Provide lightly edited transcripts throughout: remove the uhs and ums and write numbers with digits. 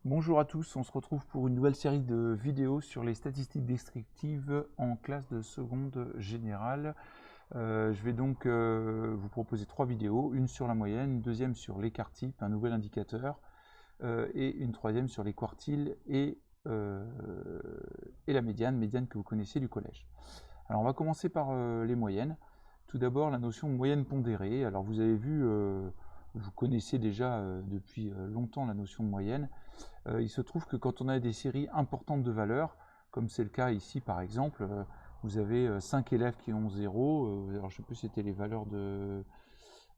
Bonjour à tous, on se retrouve pour une nouvelle série de vidéos sur les statistiques descriptives en classe de seconde générale. Je vais donc vous proposer 3 vidéos, une sur la moyenne, une deuxième sur l'écart type, un nouvel indicateur, et une troisième sur les quartiles et la médiane que vous connaissez du collège. Alors on va commencer par les moyennes. Tout d'abord la notion de moyenne pondérée. Alors vous avez vu, vous connaissez déjà depuis longtemps la notion de moyenne. Il se trouve que quand on a des séries importantes de valeurs, comme c'est le cas ici par exemple, vous avez 5 élèves qui ont 0, alors je ne sais plus si c'était les valeurs de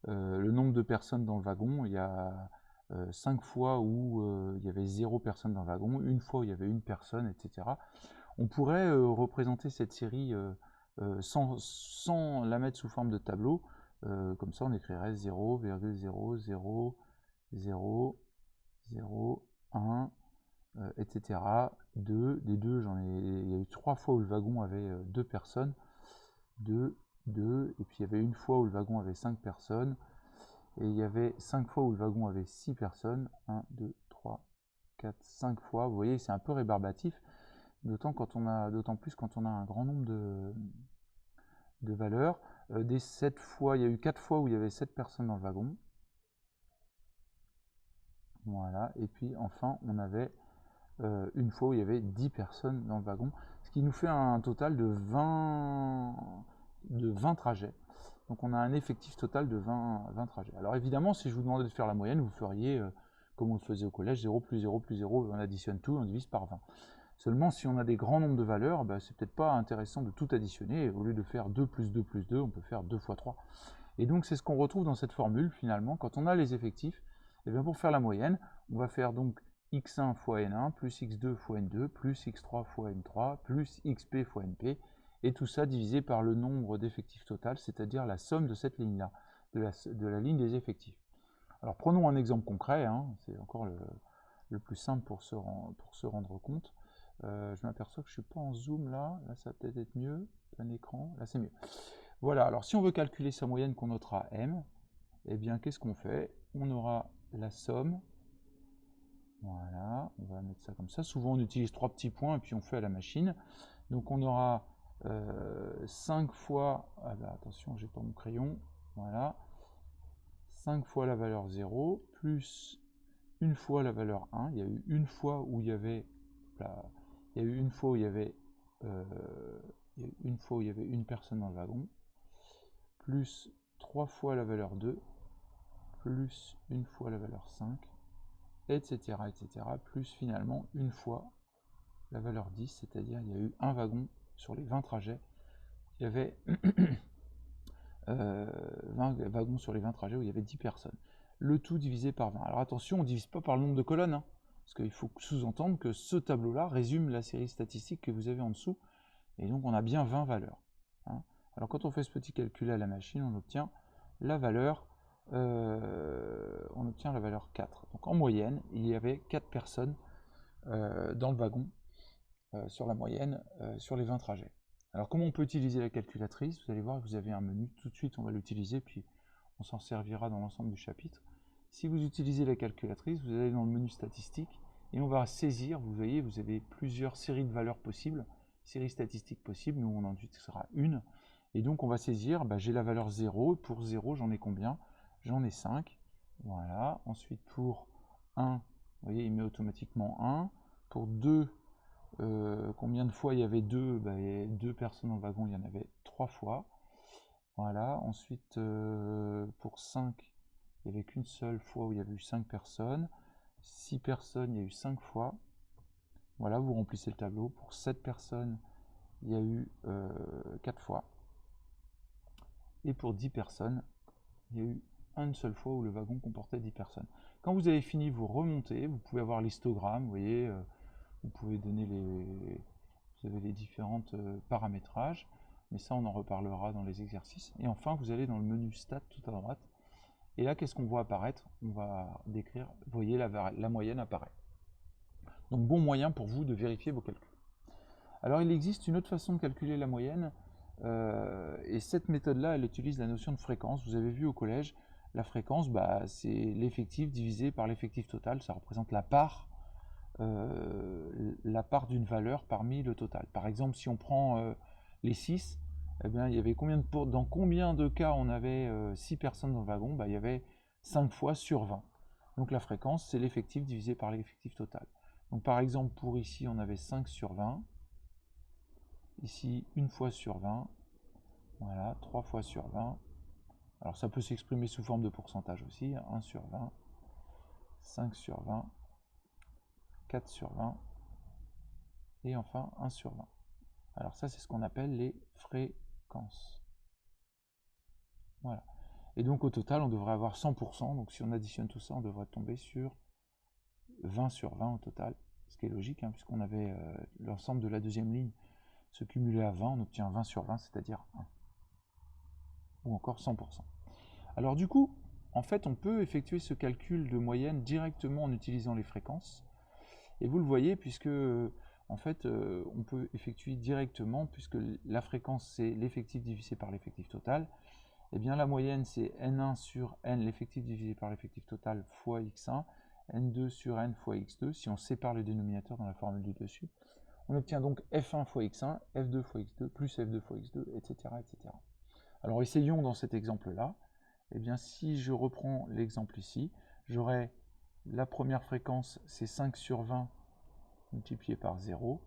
le nombre de personnes dans le wagon, il y a 5 fois où il y avait 0 personne dans le wagon, une fois où il y avait une personne, etc. On pourrait représenter cette série sans la mettre sous forme de tableau, comme ça on écrirait 0,00 0, 0, 1, etc. 2, des 2, il y a eu 3 fois où le wagon avait 2 personnes, 2, 2, et puis il y avait une fois où le wagon avait 5 personnes, et il y avait 5 fois où le wagon avait 6 personnes, 1, 2, 3, 4, 5 fois, vous voyez c'est un peu rébarbatif, d'autant plus quand on a un grand nombre de valeurs. Des 7 fois, il y a eu 4 fois où il y avait 7 personnes dans le wagon, voilà, et puis enfin on avait une fois où il y avait 10 personnes dans le wagon, ce qui nous fait un total de 20 trajets. Donc on a un effectif total de 20 trajets. Alors évidemment, si je vous demandais de faire la moyenne, vous feriez comme on le faisait au collège, 0 plus 0 plus 0, on additionne tout, on divise par 20. Seulement, si on a des grands nombres de valeurs, c'est peut-être pas intéressant de tout additionner. Au lieu de faire 2 plus 2 plus 2, on peut faire 2 fois 3. Et donc c'est ce qu'on retrouve dans cette formule finalement. Quand on a les effectifs, et bien pour faire la moyenne, on va faire donc x1 fois n1 plus x2 fois n2 plus x3 fois n3 plus xp fois np, et tout ça divisé par le nombre d'effectifs total, c'est-à-dire la somme de cette ligne-là, de la ligne des effectifs. Alors prenons un exemple concret, c'est encore le plus simple pour se rendre compte. Je m'aperçois que je ne suis pas en zoom là ça va peut-être être mieux, plein écran, là c'est mieux. Voilà, alors si on veut calculer sa moyenne qu'on notera m, eh bien qu'est-ce qu'on fait? On aura la somme, voilà, on va mettre ça comme ça. Souvent on utilise 3 petits points et puis on fait à la machine. Donc on aura 5 fois, attention j'ai pas mon crayon, voilà, 5 fois la valeur 0, plus une fois la valeur 1, il y a eu une fois où il y avait, une personne dans le wagon, plus 3 fois la valeur 2, plus une fois la valeur 5, etc., plus finalement une fois la valeur 10, c'est-à-dire il y a eu un wagon sur les 20 trajets, il y avait 20 wagons sur les 20 trajets où il y avait 10 personnes. Le tout divisé par 20. Alors attention, on ne divise pas par le nombre de colonnes, parce qu'il faut sous-entendre que ce tableau-là résume la série statistique que vous avez en dessous, et donc on a bien 20 valeurs. Alors quand on fait ce petit calcul à la machine, on obtient la valeur 4. Donc en moyenne, il y avait 4 personnes dans le wagon sur la moyenne sur les 20 trajets. Alors comment on peut utiliser la calculatrice? Vous allez voir que vous avez un menu, tout de suite on va l'utiliser, puis on s'en servira dans l'ensemble du chapitre. Si vous utilisez la calculatrice, vous allez dans le menu statistique, et on va saisir, vous voyez, vous avez plusieurs séries de valeurs possibles, séries statistiques possibles, nous on en utilisera une, et donc on va saisir, j'ai la valeur 0, pour 0 j'en ai combien? J'en ai 5, voilà, ensuite pour 1, vous voyez, il met automatiquement 1, pour 2, combien de fois il y avait 2? Il y avait 2 personnes dans le wagon, il y en avait 3 fois. Voilà, ensuite pour 5, il n'y avait qu'une seule fois où il y avait eu 5 personnes. 6 personnes, il y a eu 5 fois. Voilà, vous remplissez le tableau. Pour 7 personnes, il y a eu 4 fois. Et pour 10 personnes, il y a eu une seule fois où le wagon comportait 10 personnes. Quand vous avez fini, vous remontez, vous pouvez avoir l'histogramme, vous voyez, vous pouvez donner vous avez les différents paramétrages, mais ça on en reparlera dans les exercices. Et enfin, vous allez dans le menu Stat tout à droite, et là qu'est-ce qu'on voit apparaître? On va décrire, vous voyez la moyenne apparaît. Donc bon moyen pour vous de vérifier vos calculs. Alors il existe une autre façon de calculer la moyenne, et cette méthode-là, elle utilise la notion de fréquence. Vous avez vu au collège, la fréquence, c'est l'effectif divisé par l'effectif total, ça représente la part la part d'une valeur parmi le total. Par exemple, si on prend les 6, eh bien, il y avait dans combien de cas on avait 6 personnes dans le wagon? Il y avait 5 fois sur 20. Donc la fréquence, c'est l'effectif divisé par l'effectif total. Donc par exemple, pour ici, on avait 5 sur 20. Ici, 1 fois sur 20. Voilà, 3 fois sur 20. Alors ça peut s'exprimer sous forme de pourcentage aussi. 1 sur 20, 5 sur 20, 4 sur 20, et enfin 1 sur 20. Alors ça, c'est ce qu'on appelle les fréquences. Voilà. Et donc au total, on devrait avoir 100%. Donc si on additionne tout ça, on devrait tomber sur 20 sur 20 au total. Ce qui est logique, hein, puisqu'on avait l'ensemble de la deuxième ligne se cumuler à 20, on obtient 20 sur 20, c'est-à-dire 1. Ou encore 100%. Alors du coup, en fait, on peut effectuer ce calcul de moyenne directement en utilisant les fréquences. Et vous le voyez, puisque en fait, on peut effectuer directement, puisque la fréquence, c'est l'effectif divisé par l'effectif total. Et bien la moyenne, c'est N1 sur N, l'effectif divisé par l'effectif total, fois X1, N2 sur N fois X2, si on sépare les dénominateurs dans la formule du dessus. On obtient donc F1 fois X1, F2 fois X2, plus F2 fois X2, etc. etc. Alors essayons dans cet exemple-là. Eh bien, si je reprends l'exemple ici, j'aurai la première fréquence, c'est 5 sur 20 multiplié par 0,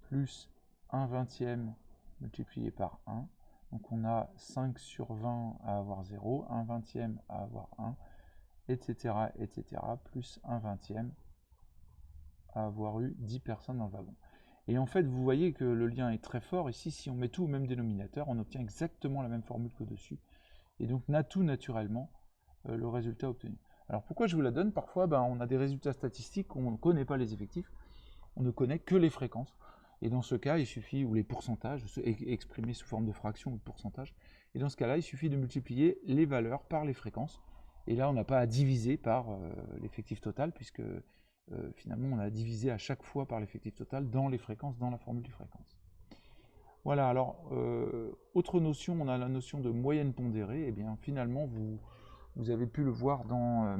plus 1 vingtième multiplié par 1. Donc on a 5 sur 20 à avoir 0, 1 vingtième à avoir 1, etc., etc., plus 1 vingtième à avoir eu 10 personnes dans le wagon. Et en fait, vous voyez que le lien est très fort. Ici, si on met tout au même dénominateur, on obtient exactement la même formule qu'au-dessus. Et donc, tout naturellement le résultat obtenu. Alors, pourquoi je vous la donne? Parfois, on a des résultats statistiques où on ne connaît pas les effectifs, on ne connaît que les fréquences. Et dans ce cas, il suffit, ou les pourcentages, exprimés sous forme de fraction ou de pourcentage. Et dans ce cas-là, il suffit de multiplier les valeurs par les fréquences. Et là, on n'a pas à diviser par l'effectif total, puisque finalement, on a divisé à chaque fois par l'effectif total dans les fréquences, dans la formule des fréquences. Voilà, alors, autre notion, on a la notion de moyenne pondérée. Et bien, finalement, vous avez pu le voir dans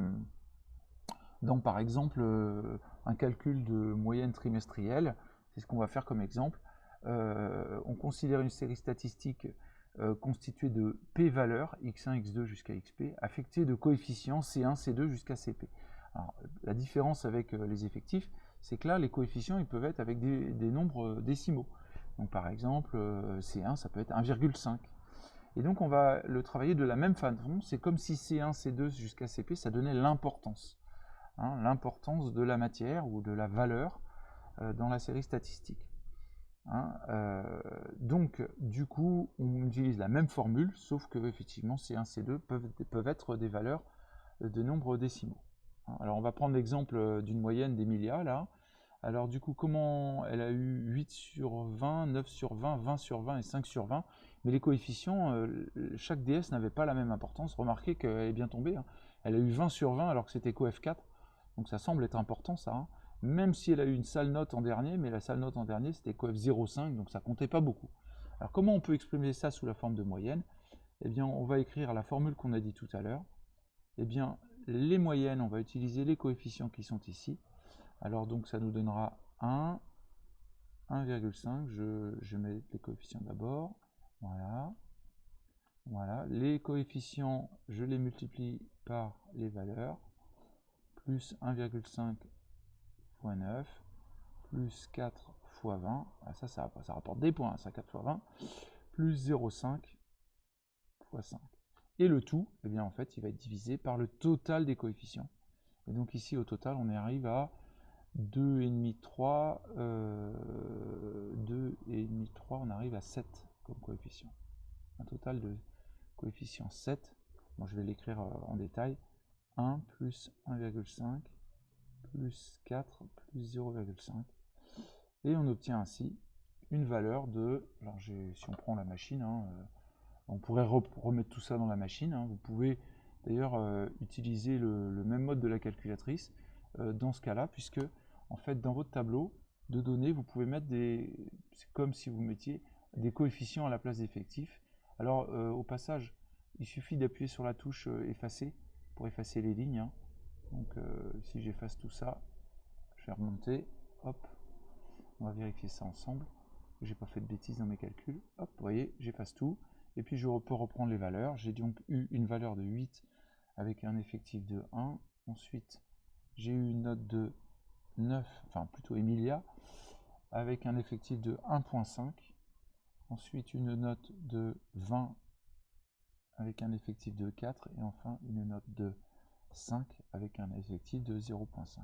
par exemple, un calcul de moyenne trimestrielle. C'est ce qu'on va faire comme exemple. On considère une série statistique constituée de P valeurs, x1, x2 jusqu'à xp, affectée de coefficients C1, C2 jusqu'à Cp. Alors, la différence avec les effectifs, c'est que là, les coefficients, ils peuvent être avec des nombres décimaux. Donc par exemple, C1, ça peut être 1,5. Et donc on va le travailler de la même façon. C'est comme si C1, C2 jusqu'à Cp, ça donnait l'importance. Hein, l'importance de la matière ou de la valeur dans la série statistique. Hein, donc du coup, on utilise la même formule, sauf que effectivement C1, C2 peuvent être des valeurs de nombres décimaux. Hein, alors on va prendre l'exemple d'une moyenne d'Emilia là. Alors du coup, comment elle a eu 8 sur 20, 9 sur 20, 20 sur 20 et 5 sur 20. Mais les coefficients, chaque DS n'avait pas la même importance. Remarquez qu'elle est bien tombée. Hein. Elle a eu 20 sur 20 alors que c'était coF4. Donc ça semble être important ça. Hein. Même si elle a eu une sale note en dernier, mais la sale note en dernier c'était coF 0,5, donc ça comptait pas beaucoup. Alors comment on peut exprimer ça sous la forme de moyenne? Eh bien on va écrire la formule qu'on a dit tout à l'heure. Eh bien les moyennes, on va utiliser les coefficients qui sont ici. Alors donc ça nous donnera 1, 1,5, je mets les coefficients d'abord, voilà. Voilà, les coefficients, je les multiplie par les valeurs, plus 1,5 fois 9, plus 4 fois 20, ah, ça rapporte des points, ça 4 fois 20, plus 0,5 fois 5. Et le tout, eh bien en fait, il va être divisé par le total des coefficients. Et donc ici, au total, on arrive à 2,5, 3, 2,5, 3, on arrive à 7 comme coefficient. Un total de coefficient 7. Bon, je vais l'écrire en détail. 1 plus 1,5 plus 4 plus 0,5. Et on obtient ainsi une valeur de... Alors si on prend la machine, hein, on pourrait remettre tout ça dans la machine. Hein. Vous pouvez d'ailleurs utiliser le même mode de la calculatrice dans ce cas-là, puisque en fait dans votre tableau de données, vous pouvez mettre c'est comme si vous mettiez des coefficients à la place d'effectifs. Alors au passage, il suffit d'appuyer sur la touche effacer pour effacer les lignes. Hein. Donc si j'efface tout ça, je vais remonter, hop, on va vérifier ça ensemble, que j'ai pas fait de bêtises dans mes calculs, hop, vous voyez, j'efface tout, et puis je peux reprendre les valeurs. J'ai donc eu une valeur de 8 avec un effectif de 1, ensuite j'ai eu une note de 9, enfin plutôt Emilia, avec un effectif de 1.5, ensuite une note de 20 avec un effectif de 4, et enfin une note de 5 avec un effectif de 0.5.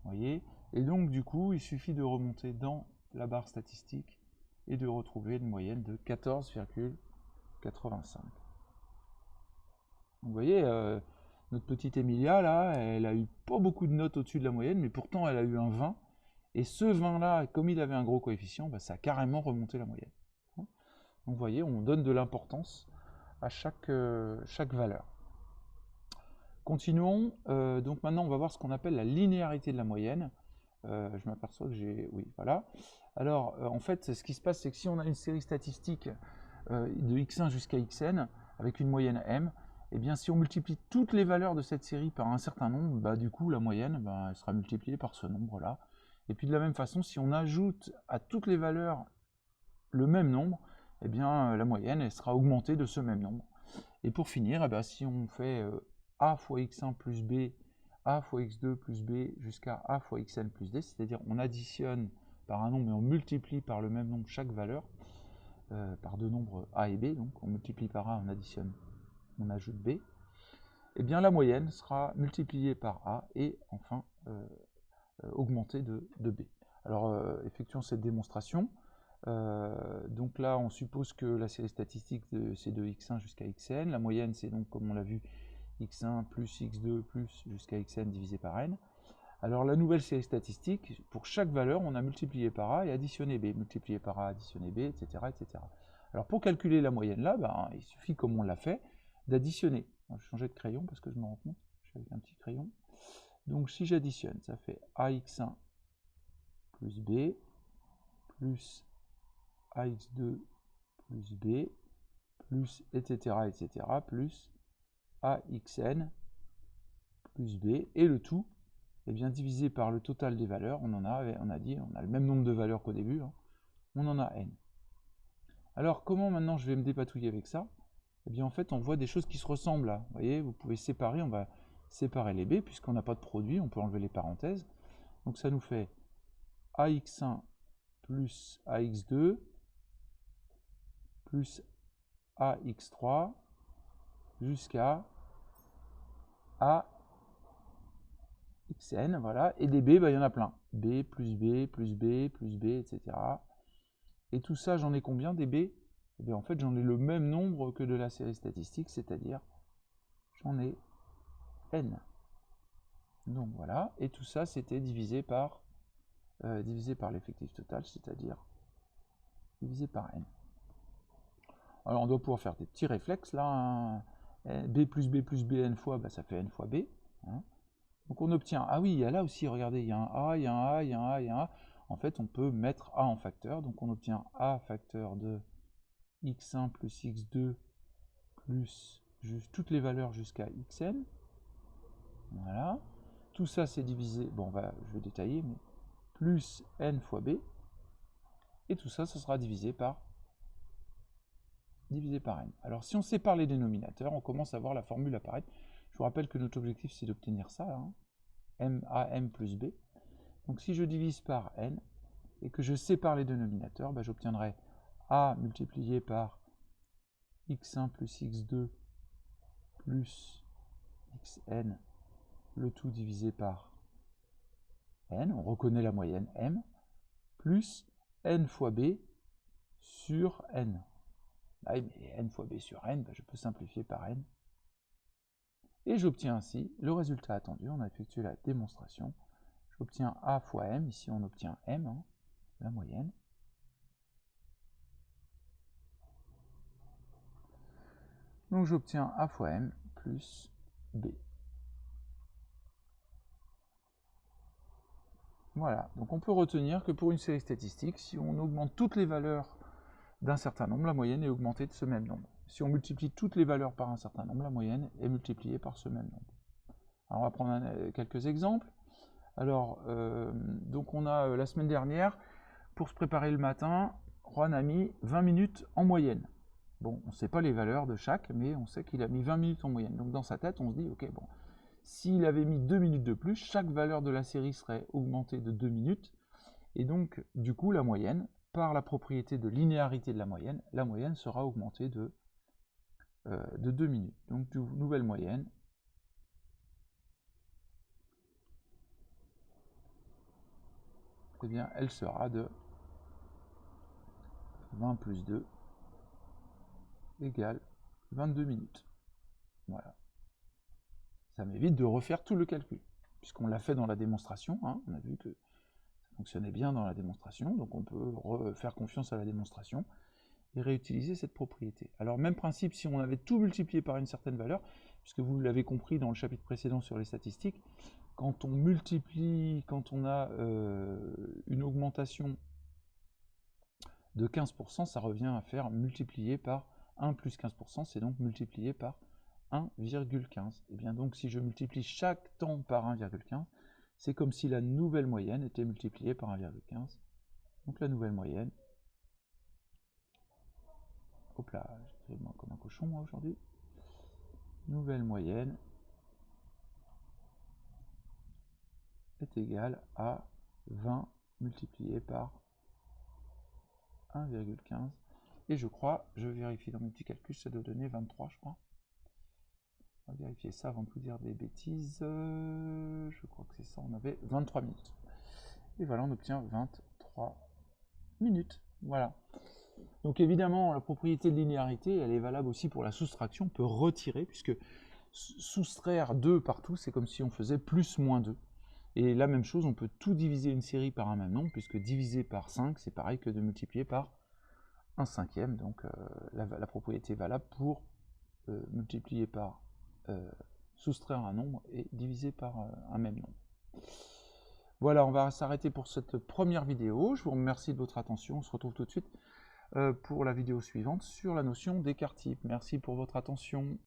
Vous voyez? Et donc du coup, il suffit de remonter dans la barre statistique et de retrouver une moyenne de 14,85. Vous voyez, notre petite Emilia, là, elle a eu pas beaucoup de notes au-dessus de la moyenne, mais pourtant elle a eu un 20. Et ce 20-là, comme il avait un gros coefficient, bah, ça a carrément remonté la moyenne. Donc vous voyez, on donne de l'importance à chaque valeur. Continuons, donc maintenant on va voir ce qu'on appelle la linéarité de la moyenne. Je m'aperçois que j'ai... Oui, voilà. Alors, en fait, ce qui se passe, c'est que si on a une série statistique de x1 jusqu'à xn, avec une moyenne m, et bien si on multiplie toutes les valeurs de cette série par un certain nombre, bah, du coup la moyenne bah, elle sera multipliée par ce nombre-là. Et puis de la même façon, si on ajoute à toutes les valeurs le même nombre, et bien la moyenne elle sera augmentée de ce même nombre. Et pour finir, eh bien, si on fait a fois x1 plus b, a fois x2 plus b jusqu'à a fois xn plus d, c'est-à-dire on additionne par un nombre et on multiplie par le même nombre chaque valeur, par deux nombres a et b, donc on multiplie par a, on additionne, on ajoute b, et bien la moyenne sera multipliée par a et enfin augmentée de b. Alors effectuons cette démonstration. Donc là on suppose que la série statistique c'est de x1 jusqu'à xn, la moyenne c'est donc comme on l'a vu x1 plus x2 plus jusqu'à xn divisé par n. Alors la nouvelle série statistique, pour chaque valeur on a multiplié par a et additionné b, multiplié par a, additionné b, etc. etc. Alors pour calculer la moyenne là, ben, il suffit comme on l'a fait d'additionner. Je vais changer de crayon parce que je me rends compte, je suis avec un petit crayon. Donc si j'additionne, ça fait ax1 plus b plus ax2 plus b, plus etc. etc. plus axn plus b, et le tout, eh bien, divisé par le total des valeurs, on a le même nombre de valeurs qu'au début, hein, on en a n. Alors comment maintenant je vais me dépatouiller avec ça? Eh bien en fait on voit des choses qui se ressemblent là. Vous voyez, vous pouvez séparer, on va séparer les b, puisqu'on n'a pas de produit, on peut enlever les parenthèses. Donc ça nous fait ax1 plus ax2 plus ax3 jusqu'à axn, voilà, et des b, bah, il y en a plein. B plus b plus b plus b, etc. Et tout ça, j'en ai combien des b? Eh bien, en fait, j'en ai le même nombre que de la série statistique, c'est-à-dire j'en ai n. Donc voilà, et tout ça, c'était divisé par l'effectif total, c'est-à-dire divisé par n. Alors, on doit pouvoir faire des petits réflexes, là, hein. B plus bn fois, bah, ça fait n fois b. Hein. Donc on obtient, ah oui, il y a là aussi, regardez, il y a un a, il y a un a, il y a un a, il y a un a. En fait, on peut mettre a en facteur, donc on obtient a facteur de x1 plus x2 plus toutes les valeurs jusqu'à xn. Voilà. Tout ça, c'est divisé, bon, je vais détailler, mais plus n fois b. Et tout ça, ce sera divisé par n. Alors, si on sépare les dénominateurs, on commence à voir la formule apparaître. Je vous rappelle que notre objectif, c'est d'obtenir ça, hein, m plus b. Donc, si je divise par n et que je sépare les dénominateurs, bah, j'obtiendrai a multiplié par x1 plus x2 plus xn, le tout divisé par n, on reconnaît la moyenne m, plus n fois b sur n. Ah oui, mais n fois b sur n, bah, je peux simplifier par n. Et j'obtiens ainsi le résultat attendu. On a effectué la démonstration. J'obtiens a fois m, ici on obtient m, hein, la moyenne. Donc j'obtiens a fois m plus b. Voilà, donc on peut retenir que pour une série statistique, si on augmente toutes les valeurs d'un certain nombre, la moyenne est augmentée de ce même nombre. Si on multiplie toutes les valeurs par un certain nombre, la moyenne est multipliée par ce même nombre. Alors on va prendre quelques exemples. Alors, donc on a la semaine dernière, pour se préparer le matin, Juan a mis 20 minutes en moyenne. Bon, on ne sait pas les valeurs de chaque, mais on sait qu'il a mis 20 minutes en moyenne. Donc dans sa tête, on se dit, ok, bon, s'il avait mis 2 minutes de plus, chaque valeur de la série serait augmentée de 2 minutes. Et donc, du coup, la moyenne, par la propriété de linéarité de la moyenne sera augmentée de 2 minutes. Donc, nouvelle moyenne. Eh bien, elle sera de 20 plus 2 égale 22 minutes. Voilà. Ça m'évite de refaire tout le calcul, puisqu'on l'a fait dans la démonstration, hein, on a vu que ça fonctionnait bien dans la démonstration, donc on peut faire confiance à la démonstration et réutiliser cette propriété. Alors même principe si on avait tout multiplié par une certaine valeur, puisque vous l'avez compris dans le chapitre précédent sur les statistiques, quand on multiplie, quand on a une augmentation de 15%, ça revient à faire multiplier par 1 plus 15%, c'est donc multiplié par 1,15. Et bien donc si je multiplie chaque temps par 1,15, c'est comme si la nouvelle moyenne était multipliée par 1,15. Donc la nouvelle moyenne, hop là, j'écris comme un cochon moi aujourd'hui, nouvelle moyenne est égale à 20 multiplié par 1,15. Et je crois, je vérifie dans mes petits calculs, ça doit donner 23 je crois. On va vérifier ça avant de vous dire des bêtises. Je crois que c'est ça, on avait 23 minutes. Et voilà, on obtient 23 minutes. Voilà. Donc évidemment, la propriété de linéarité, elle est valable aussi pour la soustraction. On peut retirer, puisque soustraire 2 partout, c'est comme si on faisait plus moins 2. Et la même chose, on peut tout diviser une série par un même nombre, puisque diviser par 5, c'est pareil que de multiplier par 1/5. Donc la propriété est valable pour multiplier par soustraire un nombre et diviser par un même nombre. Voilà, on va s'arrêter pour cette première vidéo. Je vous remercie de votre attention. On se retrouve tout de suite pour la vidéo suivante sur la notion d'écart-type. Merci pour votre attention.